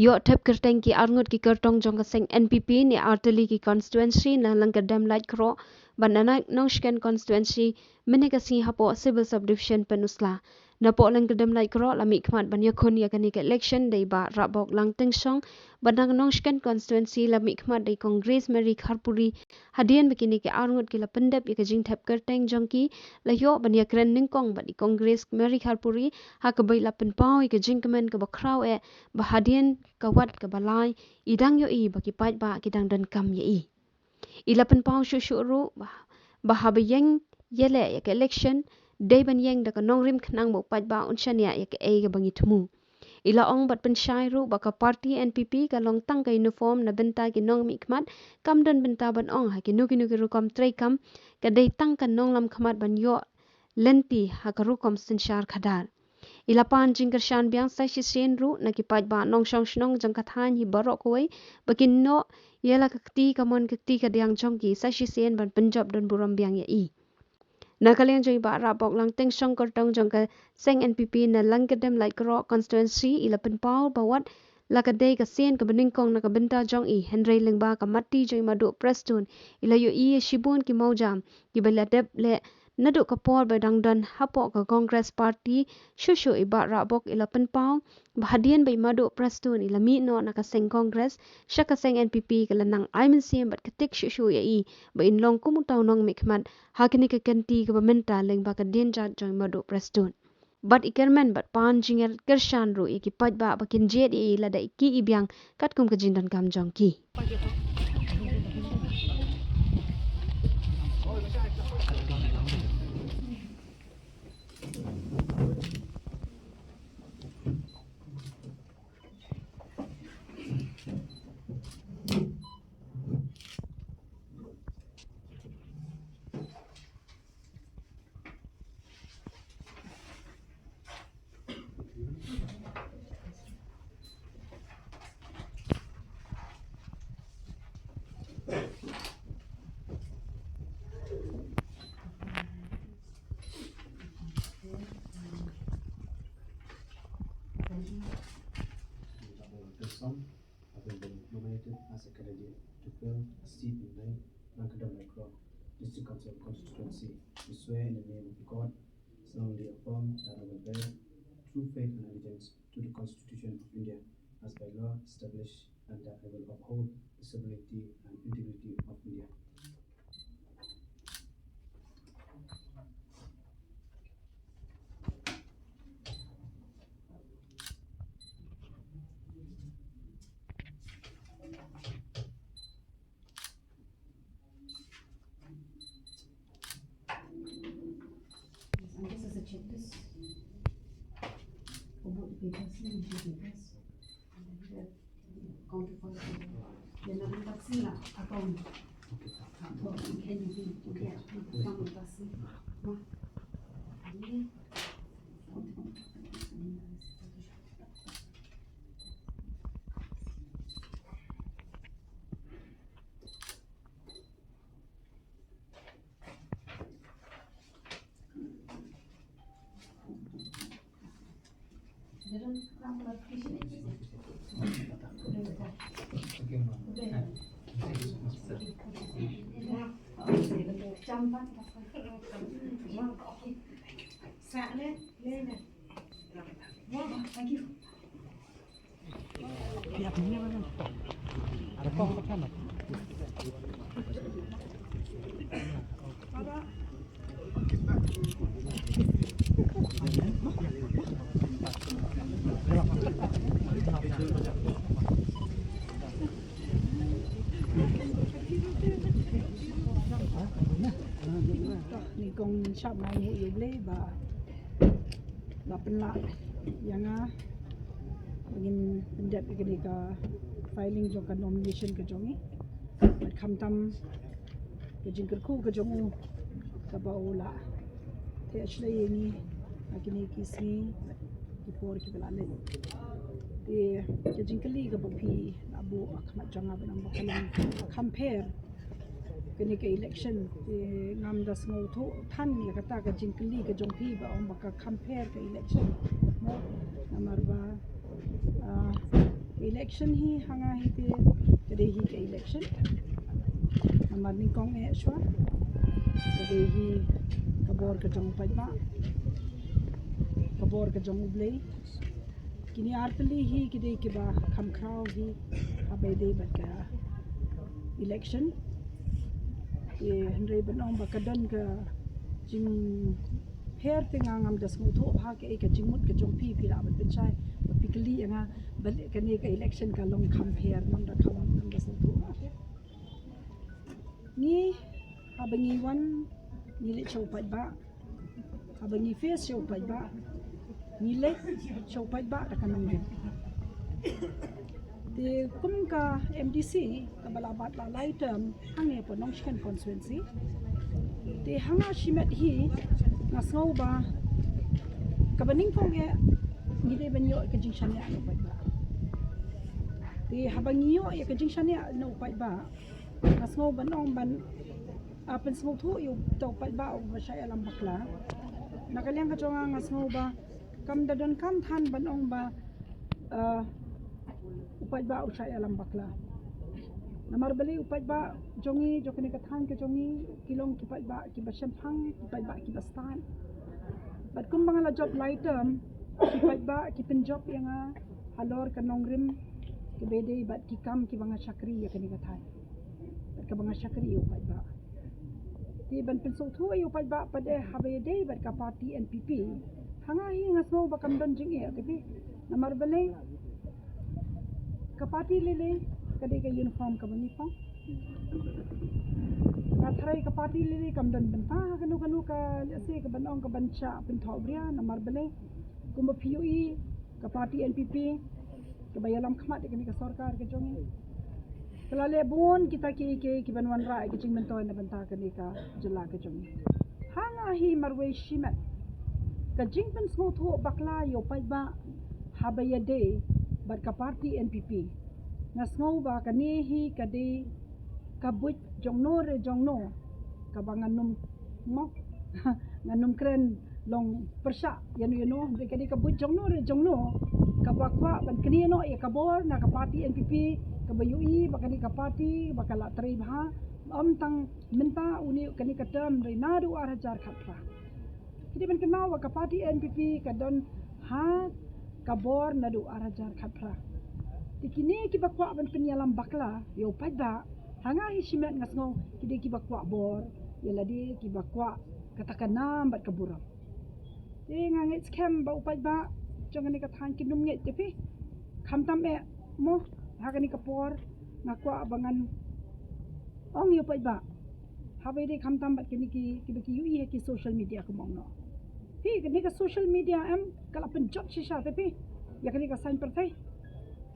Yo thep kerteng ki arngut ki kertong jong kaseng NPP ni arteli ki constituency na lang kadam light kro banana noshken constituency mene kasi hapo civil subdivision penusla na po lang kadam light kro lami kmat ban yakon ya kani election dei ba rabok lang tengsong banang noshken constituency lami kmat dei congress meri kharpuri hadian begini ki arngut ki la pendep ya jing thep kerteng jong ki la yo ban ya kren ningkong ba di congress meri kharpuri ha ka bai la pen pau ki jing kemen ka ba kraw e bahadian kawat ke balai idang yo i baki pait ba kidang dan kam ye i ilapan pau shu shu ru bahabayeng yele ya ke election day ban yeng da kanong rim khnang bo pait ba unshan ya ke e ga bangi thumu ila ong bat pen shai ru baka party NPP ka long tang ka uniform na benta ki nong mi khmat kam dan benta ban ong ha ki nu ki ru kam trei kam ka day tang ka nong lam khmat ban yo lenti ha ka ru kom sin shar khadar ilapan jingkar shan biang sai shi sen ru na ki paj ba nong shong shnong jang kathan hi barok koi bakin no yela kakti kamon kakti ka diang chong ki sai shi sen ban punjab don buram biang ya i na kaleng joi ba ra bok lang teng shong kor tong jang ka seng NPP na lang kadem like ro constituency ilapan paul bawat la ka dei ka sen ka bening kong na ka benta jong i henry lengba ka mati joi madu preston ila yo i shibun ki maujam ki bela dep le naduk ka por badang dan hapo ka congress party shushu iba rabok ila penpau bahadian bai madu prastun ila mi no na ka seng congress shaka seng NPP kala nang aimin sim bat ketik shushu ya i ba in long kumutaw nong mikmat hakini ka kanti ka bamenta leng ba ka din jat joy madu prastun bat ikermen bat pan jinger kershan ru iki pat ba bakin jet i ila da iki ibyang kat kum ka jindan kam jong ki Some having been nominated as a candidate to fill a seat in Lankadam Micro District Council constituency. We swear in the name of God, solemnly affirm that I will bear true faith and allegiance to the Constitution of India as by law established, and that I will uphold the sovereignty and integrity of India. This is a checklist for both the papers and the papers. Count for the number passing la account. Can you be count passing? Thank you. Ni kong shop mai mu yuble ba penla yang ingin pendap ke ka filing jo ka nomination ke jongi bat khamtam ke jingker ku ke jongu ka baula te ashley ni akini kisi ki por ki belale te ke jingkeli ka bopi abu akhmat jonga benam bakalang compare kini ke election ngam das ngau tho than ya kata ka jingkeli ka jongpi ba om baka compare ke election namar ba election hi hanga hi te kade hi ke election namar ni kong shwa kade hi kabor ka jong pajma kabor ka jong blei kini artli hi kide ke ba kham khrau hi abai dei ba ka election ye hendrei banong ba kadan ka jing her ngam das mu tho ha ke ka jingmut ka jong pi pi la ba penchai ba pikli anga bal ka ne ka election ka long kham her nam da kham nam da tho ni abangi wan ni le chau pa ba abangi face chau pa ba ni le chau pa ba ta kanam ni de kum ka MDC ka balabat la lai term hange po nong chicken constituency de hanga shimet hi ngasau ba kabaning phong e ngide banyo ka jingshan ya no pai ba de habangiyo ya ka jingshan ya no pai ba ngasau banong ban apen smo thu yu to pai ba ba shay alam bakla nakalyang ka chonga ngasau ba kam dadon kam than banong ba upai ba usai alam bakla namar bali upai ba jongi jokene ka than ke jongi kilong ki pai ba ki basam phang ki pai ba ki bastan bat kum bangala job lightem ki pai ba ki pen job yang halor ka nongrim ki bede bat ki kam ki banga chakri ya kene ka than bat ka banga chakri upai ba ti ban pen so thu upai ba pade habe de bat ka party NPP hanga hi ngaso ba kam don jing e tapi namar bali kapati lele kade ka uniform ka bani pang ngathrai kapati lele kam dan banta kanu ka ase ka banong ka bancha pin thobria namar bele kumba PUE kapati NPP ka bayalam khmat ka ni ka sarkar ka jongi kalale bon kita ki banwan ra ki jing mentoy na banta ka ni ka jula ka jongi hanga hi marwe shimat ka jing pen smo tho bakla yo pai ba habaya de bat ka party NPP ngasngau ba kani hi kade kabut jongno re jongno ka banganum mok nganum kren long persha yanu de kade kabut jongno re jongno ka bakwa ban kani no ya kabor na ka party NPP ka bayui ba kani ka party ba kala tri bha am tang minta uni kani ka term re nadu arajar khatra kidi ban kenal ka party NPP ka don ha kabor nadu arajar khatra tikini ki bakwa ban penyalam bakla yo pada hanga hi shimet ngasngau kidi ki bakwa bor yaladi ki bakwa katakanam bat kaburam nganget scam ba upai ba jangan ni kathan kinum nget tepi khamtam e mo hagani kapor ngakwa abangan ong yo pai ba habe de khamtam bat kini ki baki ui ki social media ko mongno hi kini ka social media am kala pen job shisha tepi ya kini ka sign pertai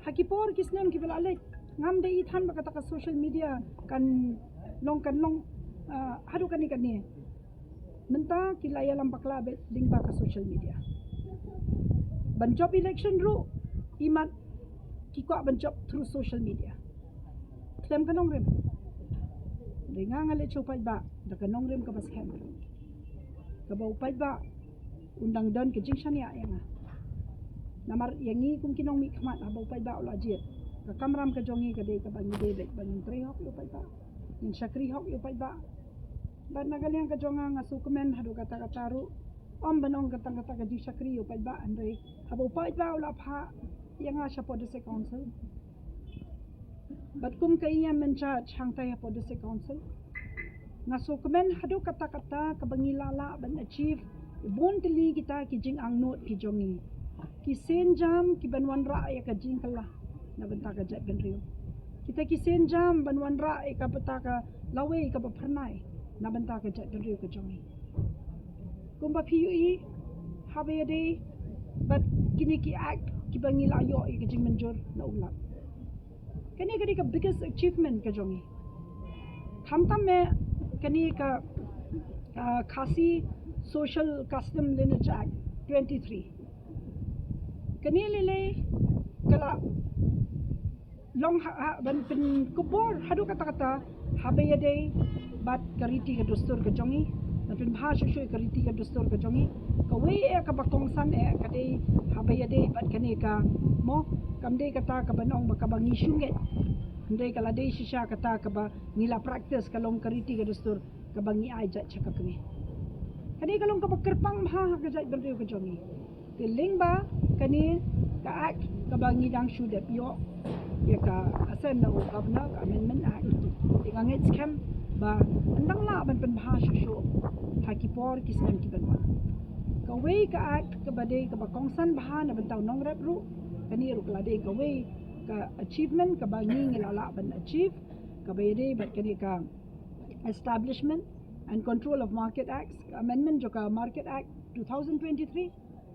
hakipor kisnem ki belale ngam de ithan ba kata ka social media kan long hadu kan ni menta kilaya lam bakla be ding ba ka social media ban job election ru imat ki ko ban job through social media klem kanong rem dengang ale chopai ba da kanong rem ka bas khem ka ba upai ba undang don ke jingshan ya nga namar yangi kum kinong mi khmat aba upai ba ula jet ka kamram ka jongi ka de ka ban de be ban tre hok upai ba in shakri hok upai ba ban nagalyang ka jonga nga sukumen hadu kata kataru om banong katang kata ka ji shakri upai ba andre aba upai ba ula pha yanga sha podese council bat kum kaiya mencha changtai podese council nga sukumen hadu kata ka bangilala ban achieve bon tili kita ki jing ang note ki jongi ki senjam ki banwan ra ya ka jing kala na benta ka jat benrio kita ki senjam banwan ra ya ka beta ka lawe ka bapernai na benta ka jat benrio ka jongi kumba PUE habe de bat kini ki act ki bangila yo ka jing menjor na ulat kani ka biggest achievement ka jongi khamtam me kani ka khasi social custom lineage act 23 kani lele kala long ban pin kubor hadu kata habe de bat kariti ka dustur ka jongi มันเป็นผ้าช่วยกริติกันดุสตอร์กระจงนี้ก็เวกับบักกงสันก็ได้หาไปยาได้บัดกันเอกโมกำได้กตากับน้องบักบังยิชุงเกได้กละได้ชิชากตากับนิลา practice กับลงกริติกันดุสตอร์กับบังยี่ไอจัดชักกับนี้กันนี้ก็ลงกับบักกระปังผ้าหักจัดบรรลุกระจงนี้ที่ลิงบ้ากันนี้กับ act กับบังยี่ดังชูเด็บยอya ka asen na governor ka amendment act tinga ngit scam ba andang la ban pen bha shu ha ki por ki snam ki ban ka we ka act ka bade ka ba kongsan bha na ban taw nong rep ru ka ni ru la de ka we ka achievement ka ba ngi la la ban achieve ka ba de ba ka ni ka establishment and control of market acts amendment jo ka market act 2023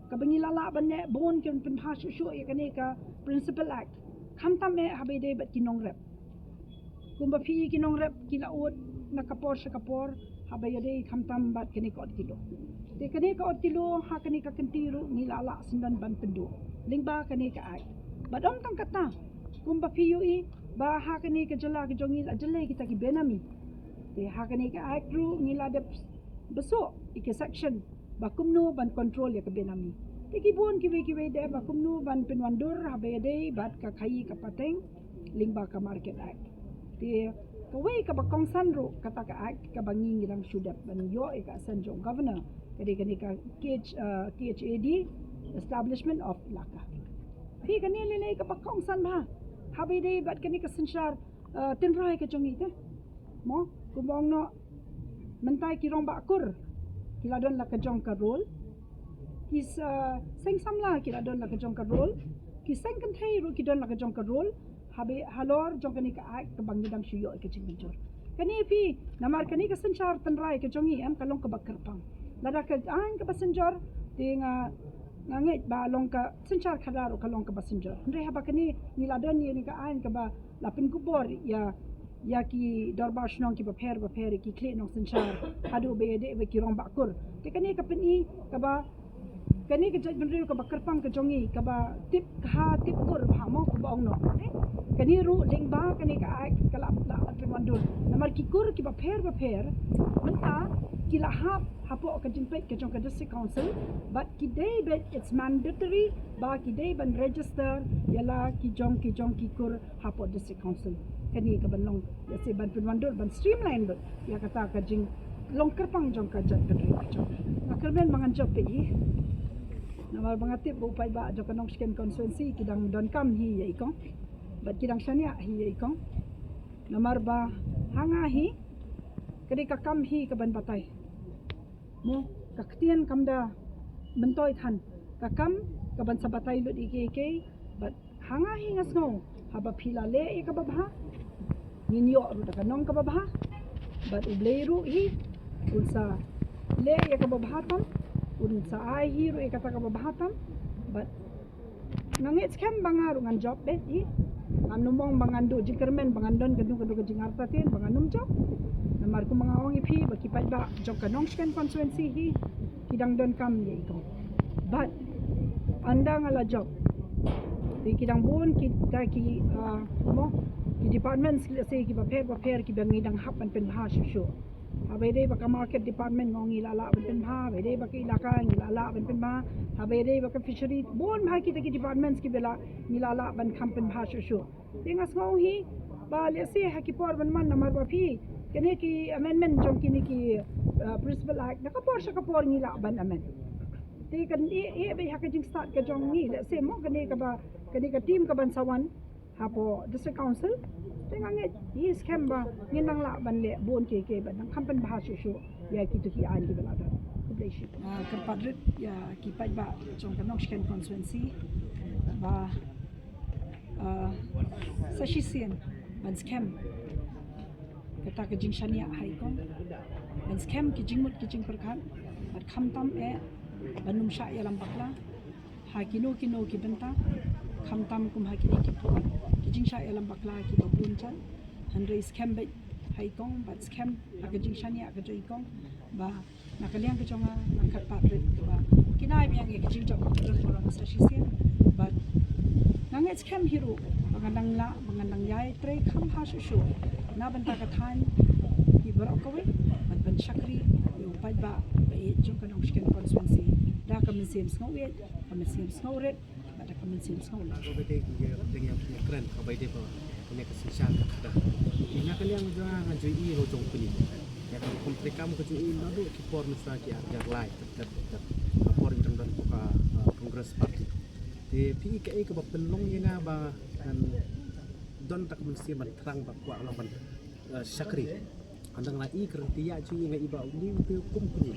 ka ba ngi la la ban ne bon ken pen bha shu ya ka ni ka principal act kham tam habe de bat kinong rep kumba phi kinong rep kila ot nakapor sa kapor habe de kham tam bat kini ko kilo te kani ka ot kilo ha kani ka kantiru ni lala sindan ban pendu lingba kani ka ai badong tang kata kumba phi ui ba ha kani ka jala ka jongi ajale kita ki benami te ha kani ka ai kru ni la de beso ike section ba kumno ban control ya ka benami tikibun kiwi de ba kumnu ban pinwandur habe de bat ka khai ka pateng lingba ka market act ti ka we ka ba kongsan ro kata ka act ka bangi ngilang sudap ban yo e ka sanjo governor kani ka KHAD establishment of laka ti kani le ka ba kongsan ba habe de bat kani ka sanchar tinrai ka jongi te mo kubong no mentai ki rong ba kur kila don la ka jong ka role kis seng samla kila don la ka jong ka role ki seng kan thai ru ki don la ka jong ka role habe halor jong kani ka ak ka bangi dang shuyo ka chingjor kani fi namar kani ka sanchar tanrai ka jongi am kalong ka bakar pang lada ka an ka passenger tinga nganget ba long ka sanchar khadar ka long ka passenger ndre haba kani ni la don ni ka an ka ba lapin ku bor ya ki dorbar shnong ki ba pher ki kle nong sanchar hadu be de be ki rong bakur te kani ka peni ka ba kani ka jaj benri ka bakar pang ka jongi ka ba tip kur phamo ko ba ongno kani ru ling ba kani ka ai kala la atwandur namar ki kur ki ba pher menta ki la hapo ka jinpe ka jong ka district council but ki day bet it's mandatory ba ki day ban register yala ki jong ki kur hapo district council kani ka ban long ya se ban atwandur ban streamline bet ya kata ka jing long kerpang jong ka jaj benri ka jong akalben mangan job pe namar bangatip upai ba jo kanong skin constituency kidang don kam hi ye ikong bat kidang shania hi ye ikong namar ba hanga hi kadi ka kam hi ka ban batay mo kaktian kamda bentoy than ka kam ka ban sabatay lut ike bat hanga hi ngasno haba phila le e ka babha ninyo ru ta kanong ka babha bat ubleiru hi unsa le e ka babha tam unsa ai hiro e kata ka babahatam but nangit scam bangaru ngan job bet i anumong bangando jikermen bangandon kadu jingarta tin banganum job namar ko mga ong ipi bakipay ba job kanong scan constituency hi kidang don kam ye ito but anda ngala job di kidang bon kita ki mo ki departments say ki paper ki bangidang hapan pen ha shu habede baka market department ngongi lala ben ha habede baka ilaka ngilala ben ba habede baka fishery bon bha kita ki departments ki bela ngilala ban kampen bha shu tingas ngong hi ba le se ha ki por ban man namar ba phi kene ki amendment jong kini ki principal act nakapor sa kapor ngila ban amen ti kan e be ha ka jing start ka jong ni le se mo kene ka team ka ban sawan hapo district council tenga nge yi scam ba nginang la ban le bon ke ban nang kampen bha shu ya ki tu ki an ki bela da kubleishi kan padrit ya ki pai ba jong kanong scan constituency ba sa shisien ban scam kata ka jing shania hai ko ban scam ki jing mut ki jing perkhan bat kham tam banum sha ya lam bakla ha kino ki benta kham tam kum ha ki jing sha ya lam bakla ki ba bun chan handre scam ba hai kong bat scam ka jing shania ka joi kong ba nakaliang ka jonga nakhat pa rit ba kinai biang ki jing jok ron sa shisien but nang scam hero mangandang yai tre kham ha shu na banta ka than ki barok ko ban shakri pai ba jong kan ongshken constituency da ka min sem snowet ka min sem snowret da ka min sem snow Ko bete dengan keren ko bete ko punya kesisaan kada. Ina kalian juga ngajui i rojong puni. Ya kan komplek kamu kejui nado ki por nusa ki arja lai tetap por jang dan ka Congress Party. Di pi ke ba penlong yana ba dan don tak mesti ban terang ba kwa lawan Syakri. Andang lai kerti ya ju ngai iba uni kum puni.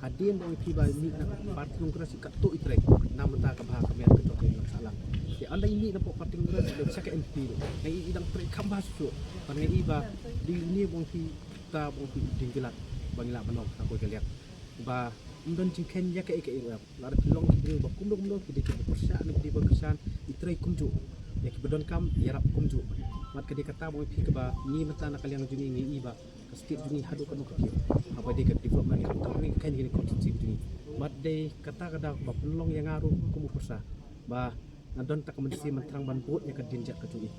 Hadien dong pi ba ni na parti Congress ka to itre nam ta ka ba ka mer ke to salah. Ya anda ini dapat parti Congress dan cakap MP. Ngai idang pre kambas tu. Pan ngai iba di ni bong pi ta bong pi dinggilat bangila banok aku lihat. Ba undon jingken ya ke la long ki ba kumdong ki di persian di persian itre kumju. Ya ki bedon kam ya rap kumju. Mat ke kata bong pi ke ba ni mata nak kalian jungi ngai iba. Setiap jungi hadu kan ke kio. Apa dia ke development kan ni kan ni konstitusi jungi. Mat de kata ba pelong yang ngaruh kumu persa. Ba nadon tak mesti menterang ban buat ya ke dinjak ke jungi.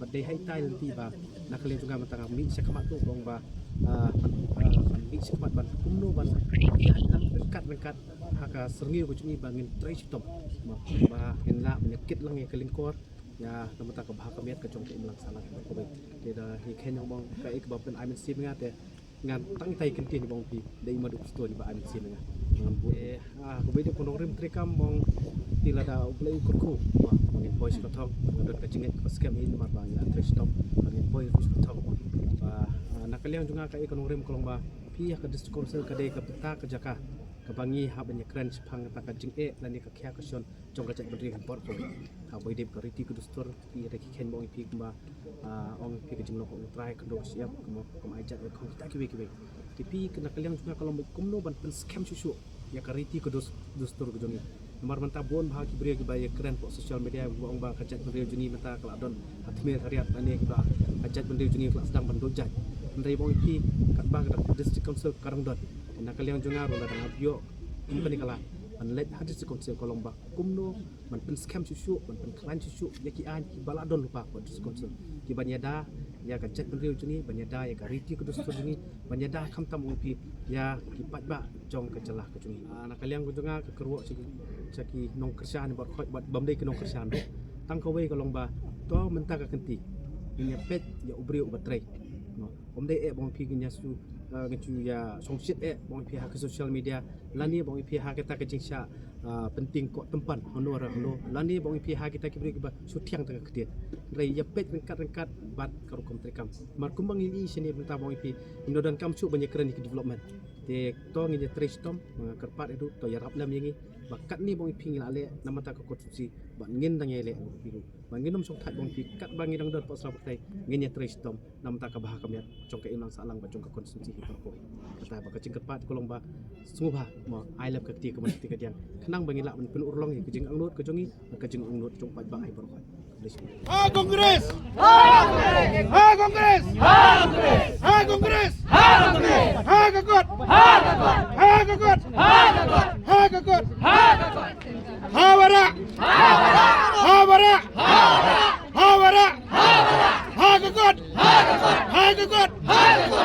Mat de hai tai nanti ba nak kalian juga mentang mi sekamat tu bong ba mi sekamat ban kumno ban ya dekat haka serngil ke jungi bangin trai sitom. Ba henla menyakit lang ya kelingkor ya nama tak kebah kemiat ke jongke melang salah ko baik tidak hiken yang bang kai ke bapen aimen sim ngat ya ngan tang tai kentin bang pi dai madu sto ni ba aimen sim ngat ngambut ko baik ponong rim trekam bang tila da ublai kurku ba ngin voice ko thong ngadot ka jinget ko scam in mar bang ya tres stop ngin voice ko thong ba nakaliang juga kai konong rim kolong ba pi ka diskursul ka dei ka peta ka jaka kebangi habanya keren sepang taka jing dan ni kakya kasion jong kacak berdiri bor ko ha boy dep kariti kudustor ki reki ken bong pi kumba ong pi kejing nok try kendo siap kum ajak ko kita kiwe tapi kena kalian juga kalau kumno ban pen scam susu ya kariti kudustor ko jongi nomor manta bon bahagi beri ke keren po sosial media bong ba kacak berdiri juni mata kala don hatme kariat ani ba ajak berdiri juni kelas sedang bandojat ndai bong pi kat ba district council karangdon nak kalian juga rola dengan bio ini kala man let hadis konsel kolomba kumno man pen scam susu man pen klan susu ya ki an ki baladon lupa ko hadis konsel ki banyada ya ka chat bendeu juni banyada ya ka riti kudus juni banyada kham tam upi ya ki patba jong ke celah ke juni nak kalian juga ke kerwo caki nong kerjaan buat bamdai ke nong kerjaan tang ko wei kolomba to menta ka kenti nya pet ya ubri ubatrai no omdai bong pi nya su ngecu ya songsit bong pi ha ke social media lani bong pi ha kita ke jingsha penting kok tempat honor lani bong pi ha kita kibri ba sutiang tengah kedet rai ya pet rengkat bat karu komtrekam mar kumbang ini sini benta bong pi indodan kam cu banyak keren di development te to ngi trace tom kerpat itu to ya raplam yangi bakat ni bong pi ngila le nama ta ko konstitusi ba ngin dang yele biru bangin nom sok that bong pi kat bangi dang dor pas rapai ngin ya trace tom nama ta ka bah kamya congke ilang salang ba congke konstitusi ko kata ba kacing kerpat kolong ba sungguh mo I love kakti ke mesti ke dian kenang bangila men pen urlong ke jing angnut ke jongi ke jing angnut jong pat ba ai berkat Ha Kongres! Ha Kongres! Ha Kongres! Ha Kongres! Ha Kongres! Ha Kongres! Ha Kakot! Ha Kakot! Ha Kakot! Ha Kakot! Ha Kakot! Ha Kakot! Ha Wara! Ha Wara! Ha Wara! Ha Wara! Ha Wara! Ha Wara! Ha Kakot! Ha Kakot! Ha Kakot! Ha Kakot!